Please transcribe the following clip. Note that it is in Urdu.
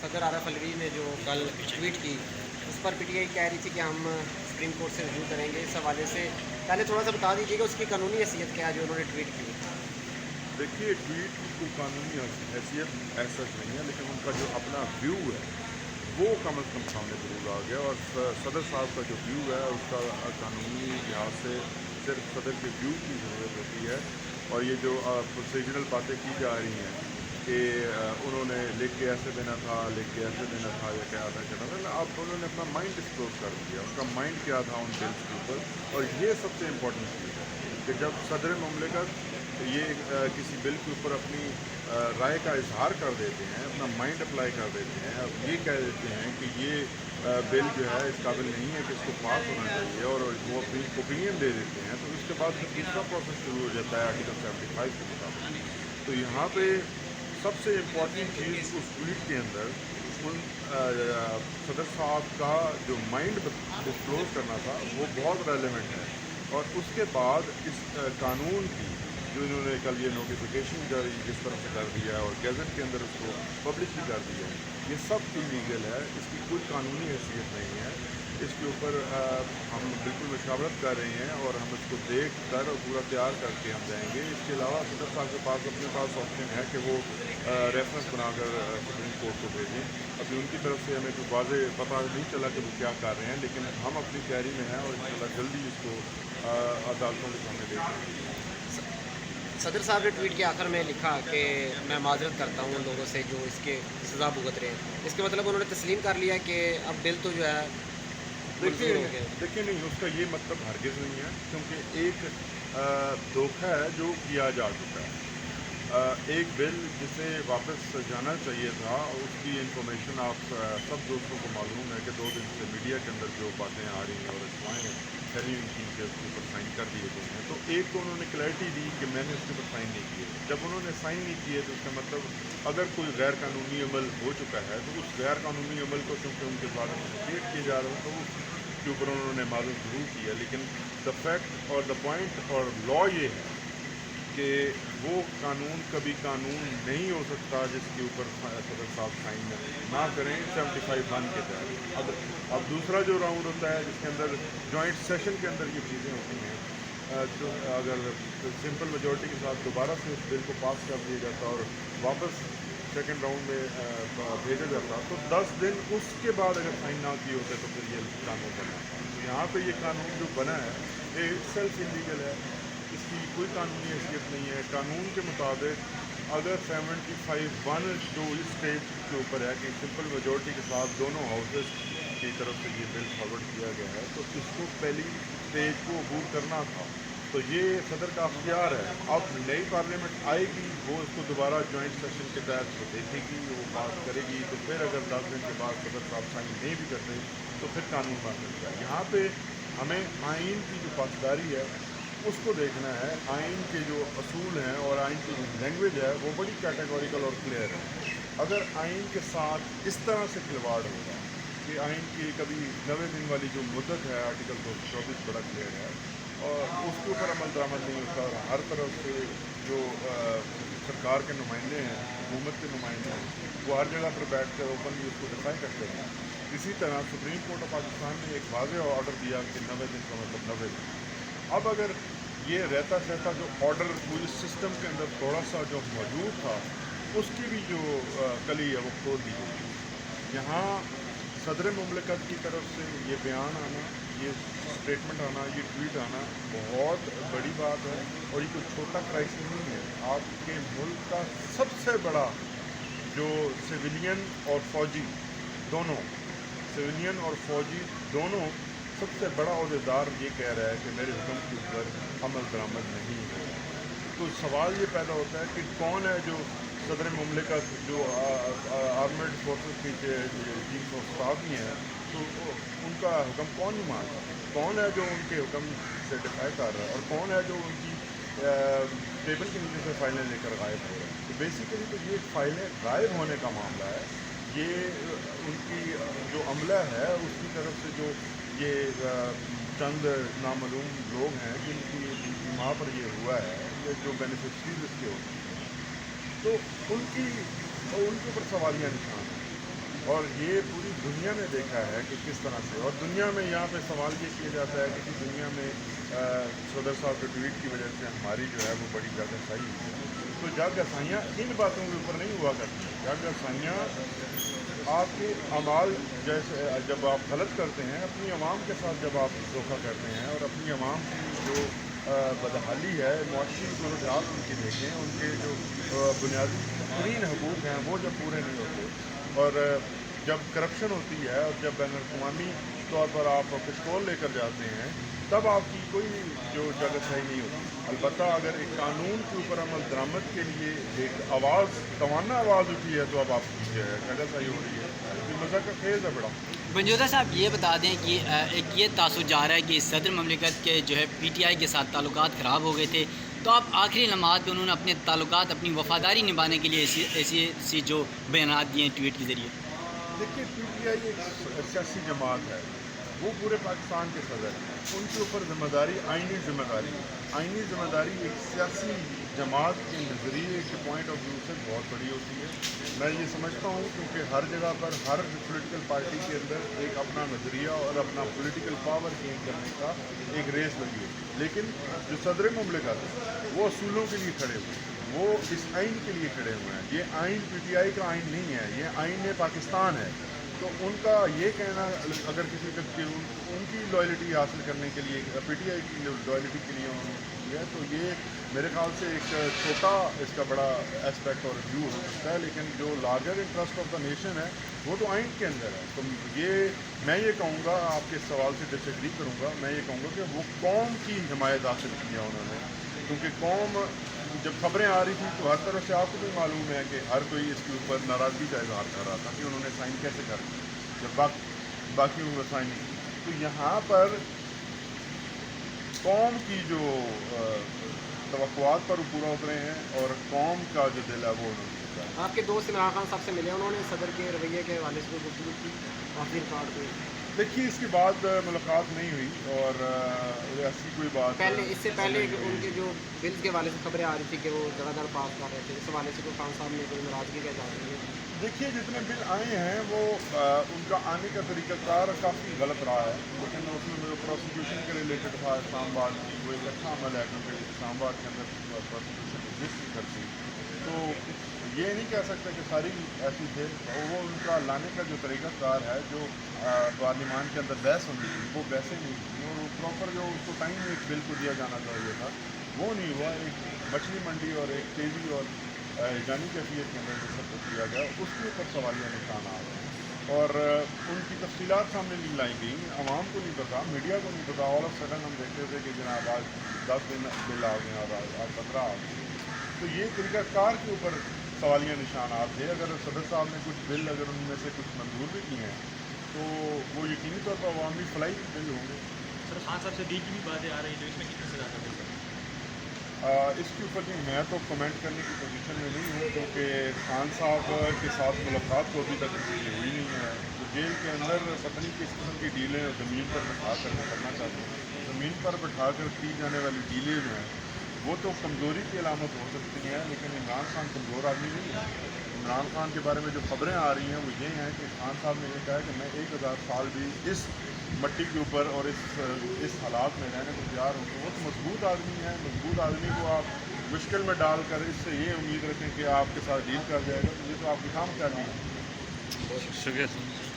صدر عارف الوی نے جو کل ٹویٹ کی اس پر پی ٹی آئی کہہ رہی تھی کہ ہم سپریم کورٹ سے ریویو کریں گے. اس حوالے سے پہلے تھوڑا سا بتا دیجیے کہ اس کی قانونی حیثیت کیا ہے جو انہوں نے ٹویٹ کی. دیکھیے ٹویٹ کی کوئی قانونی حیثیت ایسا نہیں ہے، لیکن ان کا جو اپنا ویو ہے وہ کم از کم سامنے ضرور آ گیا. اور صدر صاحب کا جو ویو ہے اس کا قانونی لحاظ سے صرف صدر کے ویو کی ضرورت ہوتی ہے. اور یہ جو پروسیجرل باتیں کی جا رہی ہیں کہ انہوں نے لکھ کے ایسے دینا تھا، لکھ کے ایسے دینا تھا، یا کیا تھا کہنا تھا، اب انہوں نے اپنا مائنڈ ڈسکلوز کر دیا. ان کا مائنڈ کیا تھا ان بلس کے اوپر. اور یہ سب سے امپورٹنٹ چیز ہے کہ جب صدر مملکت یہ کسی بل کے اوپر اپنی رائے کا اظہار کر دیتے ہیں، اپنا مائنڈ اپلائی کر دیتے ہیں، اب یہ کہہ دیتے ہیں کہ یہ بل جو ہے اس قابل نہیں ہے کہ اس کو پاس ہونا چاہیے، اور وہ اپنی اوپینین دے دیتے ہیں، تو اس کے بعد پھر دوسرا پروسیس شروع ہو جاتا ہے آرٹیکل 75 کے مطابق. تو یہاں پہ سب سے امپورٹنٹ چیز اس ٹویٹ کے اندر ان صدر صاحب کا جو مائنڈ ڈسکلوز کرنا تھا وہ بہت ریلیونٹ ہے. اور اس کے بعد اس قانون کی جو انہوں نے کل یہ نوٹیفیکیشن جس طرح سے کر دیا ہے اور گیزٹ کے اندر اس کو پبلش بھی کر دیا ہے، یہ سب انلیگل ہے. اس کی کوئی قانونی حیثیت نہیں ہے. اس کے اوپر ہم بالکل مشاورت کر رہے ہیں اور ہم اس کو دیکھ کر اور پورا تیار کر کے ہم جائیں گے. اس کے علاوہ صدر صاحب کے پاس اپنے پاس آپشن ہے کہ وہ ریفرنس بنا کر سپریم کورٹ کو بھیجیں. ابھی ان کی طرف سے ہمیں کوئی واضح پتہ نہیں چلا کہ وہ کیا کر رہے ہیں، لیکن ہم اپنی تیاری میں ہیں اور انشاءاللہ جلدی اس کو عدالتوں کے سامنے لے جائیں گے. صدر صاحب نے ٹویٹ کے آخر میں لکھا کہ میں معذرت کرتا ہوں ان لوگوں سے جو اس کے سزا بھگت رہے ہیں. اس کے مطلب انہوں نے تسلیم کر لیا کہ اب بل تو جو ہے منظور ہو گیا. دیکھیے نہیں، اس کا یہ مطلب ہرگز نہیں ہے، کیونکہ ایک دھوکہ ہے جو کیا جا چکا ہے. ایک بل جسے واپس جانا چاہیے تھا، اس کی انفارمیشن آپ سب دوستوں کو معلوم ہے کہ 2 دن سے میڈیا کے اندر جو باتیں آ رہی ہیں اور افواہیں پھیلی ہوئی تھیں کہ اس کے اوپر سائن کر دیے گئے ہیں. تو ایک تو انہوں نے کلیئرٹی دی کہ میں نے اس کے اوپر سائن نہیں کیے. جب انہوں نے سائن نہیں کیے تو اس کا مطلب اگر کوئی غیر قانونی عمل ہو چکا ہے تو اس غیر قانونی عمل کو چونکہ ان کے بارے میں کریٹ کیے جا رہے ہیں تو اس کے اوپر انہوں نے معلوم ضرور کیا. لیکن دا فیکٹ اور دا پوائنٹ اور لا یہ ہے کہ وہ قانون کبھی قانون نہیں ہو سکتا جس کے اوپر صدر صاحب سائن نہ کریں 75(1) کے تحت. اب دوسرا جو راؤنڈ ہوتا ہے جس کے اندر جوائنٹ سیشن کے اندر یہ چیزیں ہوتی ہیں، تو اگر سمپل میجورٹی کے ساتھ دوبارہ سے اس بل کو پاس کر دیا جاتا اور واپس سیکنڈ راؤنڈ میں بھیجا جاتا تو 10 دن اس کے بعد اگر سائن نہ کیے ہوتے تو پھر یہ قانون بنا تھا. تو یہاں پہ یہ قانون جو بنا ہے یہ اٹ سیلف انلیگل ہے. اس کی کوئی قانونی حیثیت نہیں ہے. قانون کے مطابق اگر 75(1) جو اس اسٹیج کے اوپر ہے کہ سمپل میجورٹی کے ساتھ دونوں ہاؤسز کی طرف سے یہ بل فارورڈ کیا گیا ہے تو اس کو پہلی اسٹیج کو عبور کرنا تھا. تو یہ صدر کا اختیار ہے. اب نئی پارلیمنٹ آئے گی، وہ اس کو دوبارہ جوائنٹ سیشن کے تحت وہ دیکھے گی، وہ پاس کرے گی. تو پھر اگر 10 دن کے بعد صدر صاحب سائن نہیں بھی کرتے تو پھر قانون بن سکتا ہے. یہاں پہ ہمیں آئین کی جو پاسداری ہے اس کو دیکھنا ہے. آئین کے جو اصول ہیں اور آئین کی جو لینگویج ہے وہ بڑی کیٹیگوریکل اور کلیئر ہے. اگر آئین کے ساتھ اس طرح سے کھلواڑ ہوگا کہ آئین کی کبھی 90 دن والی جو مدت ہے آرٹیکل 224 بڑا کلیئر ہے اور اس کے اوپر عمل درآمد نہیں ہوتا اور ہر طرف سے جو سرکار کے نمائندے ہیں، حکومت کے نمائندے ہیں، وہ ہر جگہ پر بیٹھ کر اوپنلی اس کو ڈیفائی کرتے ہیں. اسی طرح سپریم کورٹ آف پاکستان نے ایک واضح آرڈر دیا کہ 90 دن کا مطلب 90 دن. اب اگر یہ رہتا سہتا جو آرڈر پوری سسٹم کے اندر تھوڑا سا جو موجود تھا اس کی بھی جو کلی ہے وہ کھول دی گئی. یہاں صدر مملکت کی طرف سے یہ بیان آنا، یہ اسٹیٹمنٹ آنا، یہ ٹویٹ آنا بہت بڑی بات ہے. اور یہ کوئی چھوٹا کرائسس نہیں ہے. آپ کے ملک کا سب سے بڑا جو سویلین اور فوجی دونوں، سویلین اور فوجی دونوں سب سے بڑا عہدیدار یہ کہہ رہا ہے کہ میرے حکم کے اوپر عمل درآمد نہیں ہے. تو سوال یہ پیدا ہوتا ہے کہ کون ہے جو صدر مملکت جو آرمڈ فورسز کی چیف آف اسٹاف بھی ہیں، تو ان کا حکم کون نہیں مانتا؟ کون ہے جو ان کے حکم سے ڈیفائی کر رہا ہے اور کون ہے جو ان کی ٹیبل کے نیچے سے فائلیں لے کر غائب ہو رہا ہے؟ تو بیسیکلی تو یہ فائلیں غائب ہونے کا معاملہ ہے. یہ ان کی جو عملہ ہے اس کی طرف سے جو یہ چند نامعلوم لوگ ہیں جن کی ماں پر یہ ہوا ہے، یہ جو بینیفیشریز اس کے ہوتے ہیں، تو ان کے اوپر سوالیہ نشان ہے. اور یہ پوری دنیا نے دیکھا ہے کہ کس طرح سے، اور دنیا میں یہاں پہ سوال یہ کیا جاتا ہے کہ دنیا میں صدر صاحب کے ٹویٹ کی وجہ سے ہماری جو ہے وہ بڑی جگ رسائی ہوئی ہے. تو جگ رسائیاں ان باتوں کے اوپر نہیں ہوا کرتی. جگ رسائیاں آپ کے اعمال، جیسے جب آپ غلط کرتے ہیں اپنی عوام کے ساتھ، جب آپ دھوکہ کرتے ہیں اور اپنی عوام کی جو بدحالی ہے، معاشی ضروریات ان کی دیکھیں، ان کے جو بنیادی ترین حقوق ہیں وہ جب پورے نہیں ہوتے، اور جب کرپشن ہوتی ہے، اور جب بین الاقوامی طور پر آپ پشکول لے کر جاتے ہیں، تب آپ کی کوئی جو جگ رسائی نہیں ہوتی. البتہ اگر ایک قانون کے اوپر عمل درآمد کے لیے ایک آواز، توانا آواز اٹھی ہے، تو اب آپ کی جگ رسائی ہو رہی ہے. یہ مزہ کا خیز ہے بڑا. بنجودہ صاحب یہ بتا دیں کہ ایک یہ تاثر جا رہا ہے کہ صدر مملکت کے جو ہے پی ٹی آئی کے ساتھ تعلقات خراب ہو گئے تھے، تو آپ آخری لمحات میں انہوں نے اپنے تعلقات، اپنی وفاداری نبھانے کے لیے ایسی جو بیانات دیے ہیں ٹویٹ کے ذریعے. دیکھیے، پی ٹی آئی ایک سیاسی جماعت ہے، وہ پورے پاکستان کے صدر ہیں. ان کے اوپر ذمہ داری آئینی ذمہ داری ہے. آئینی ذمہ داری ایک سیاسی جماعت کے نظریے کے پوائنٹ آف ویو سے بہت بڑی ہوتی ہے. میں یہ سمجھتا ہوں کیونکہ ہر جگہ پر ہر پولیٹیکل پارٹی کے اندر ایک اپنا نظریہ اور اپنا پولیٹیکل پاور گین کرنے کا ایک ریس لگی ہے. لیکن جو صدر مملکت ہے وہ اصولوں کے لیے کھڑے ہوئے ہیں، وہ اس آئین کے لیے کھڑے ہوئے ہیں. یہ آئین پی ٹی آئی کا آئین نہیں ہے، یہ آئین پاکستان ہے. تو ان کا یہ کہنا، اگر کسی کا ان کی لائلٹی حاصل کرنے کے لیے، پی ٹی آئی کی لائلٹی کے لیے انہوں نے کی ہے، تو یہ میرے خیال سے ایک چھوٹا اس کا بڑا اسپیکٹ اور ویو ہو سکتا ہے. لیکن جو larger interest of the nation ہے وہ تو آئین کے اندر ہے. تو میں یہ کہوں گا، آپ کے سوال سے ڈس ایگری کروں گا، میں یہ کہوں گا کہ وہ قوم کی حمایت حاصل کی ہے انہوں نے. کیونکہ قوم، جب خبریں آ رہی تھیں تو ہر طرف سے آپ کو بھی معلوم ہے کہ ہر کوئی اس کے اوپر ناراضگی کا اظہار کر رہا تھا کہ انہوں نے سائن کیسے کر دیا جب باقی سائن نہیں کی. تو یہاں پر قوم کی جو توقعات پر پورا اترے ہیں، اور قوم کا جو دل ہے وہ انہوں نے جیتا ہے. آپ کے دوست عمران خان صاحب سے ملے، انہوں نے صدر کے رویے کے حوالے سے کوئی گفتگو کی آخر کار پہ؟ دیکھیے، اس کے بعد ملاقات نہیں ہوئی، اور ایسی کوئی بات پہلے اس سے پہلے نہیں ہوئی. ان کے جو بلز کے حوالے سے خبریں آ رہی تھی کہ وہ جگہ در پاس کر رہے تھے، اس حوالے سے کوئی خان صاحب نے کوئی ناراضگی کا اظہار کیا؟ دیکھیے، جتنے بل آئے ہیں وہ ان کا آنے کا طریقہ کار کافی غلط رہا ہے. لیکن اس میں جو پروسیکیوشن کے ریلیٹڈ تھا اسلام آباد کی، وہ ایک اچھا عمل ہے، کیونکہ اسلام آباد کے اندر پروسیکیوشن ایگزسٹ نہیں کرتی. تو یہ نہیں کہہ سکتے کہ ساری ایسی تھے. وہ ان کا لانے کا جو طریقہ کار ہے، جو پارلیمان کے اندر بحث ہونی تھی، وہ بحثیں نہیں تھیں، اور پراپر جو اس کو ٹائم ایک بل کو دیا جانا چاہیے تھا وہ نہیں ہوا. ایک مچھلی منڈی اور ایک تیزی اور جانی کیفیت کے اندر جو سب کچھ کیا گیا، اس کے اوپر سوالیہ نشان آ رہے ہیں، اور ان کی تفصیلات سامنے نہیں لائی گئیں. عوام کو نہیں پتا، میڈیا کو نہیں پتا. آل آف سڈن ہم دیکھتے تھے کہ جناب آج 10 دن بل آ گئے اور آج 15 آ گئے. تو یہ طریقہ کار کے اوپر سوالیہ نشانات تھے. اگر صدر صاحب نے کچھ بل، اگر ان میں سے کچھ منظور بھی کیے ہیں، تو وہ یقینی طور پر عوامی فلاحی بل ہوں گے. سر، خان صاحب سے ڈیل کی بھی باتیں آ رہی ہیں، جو اس میں کتنے سے زیادہ ہے؟ اس کے اوپر میں تو کمنٹ کرنے کی پوزیشن میں نہیں ہوں، کیونکہ خان صاحب کے ساتھ ملاقات تو ابھی تک کسی کی ہوئی نہیں ہے. تو جیل کے اندر پتہ نہیں کس قسم کی ڈیلیں زمین پر بٹھا کر کرنا چاہتے ہیں. زمین پر بٹھا کر کی جانے والی ڈیلیں جو ہیں وہ تو کمزوری کی علامت ہو سکتی ہیں، لیکن عمران خان کمزور آدمی نہیں ہے. عمران خان کے بارے میں جو خبریں آ رہی ہیں وہ یہ ہیں کہ خان صاحب نے یہ کہا کہ میں 1000 سال بھی اس مٹی کے اوپر اور اس حالات میں رہنے کو تیار ہوں. تو وہ تو مضبوط آدمی ہے. مضبوط آدمی کو آپ مشکل میں ڈال کر اس سے یہ امید رکھیں کہ آپ کے ساتھ ڈیل کر جائے گا، تو یہ تو آپ کی کام کرنی ہے. شکریہ سر.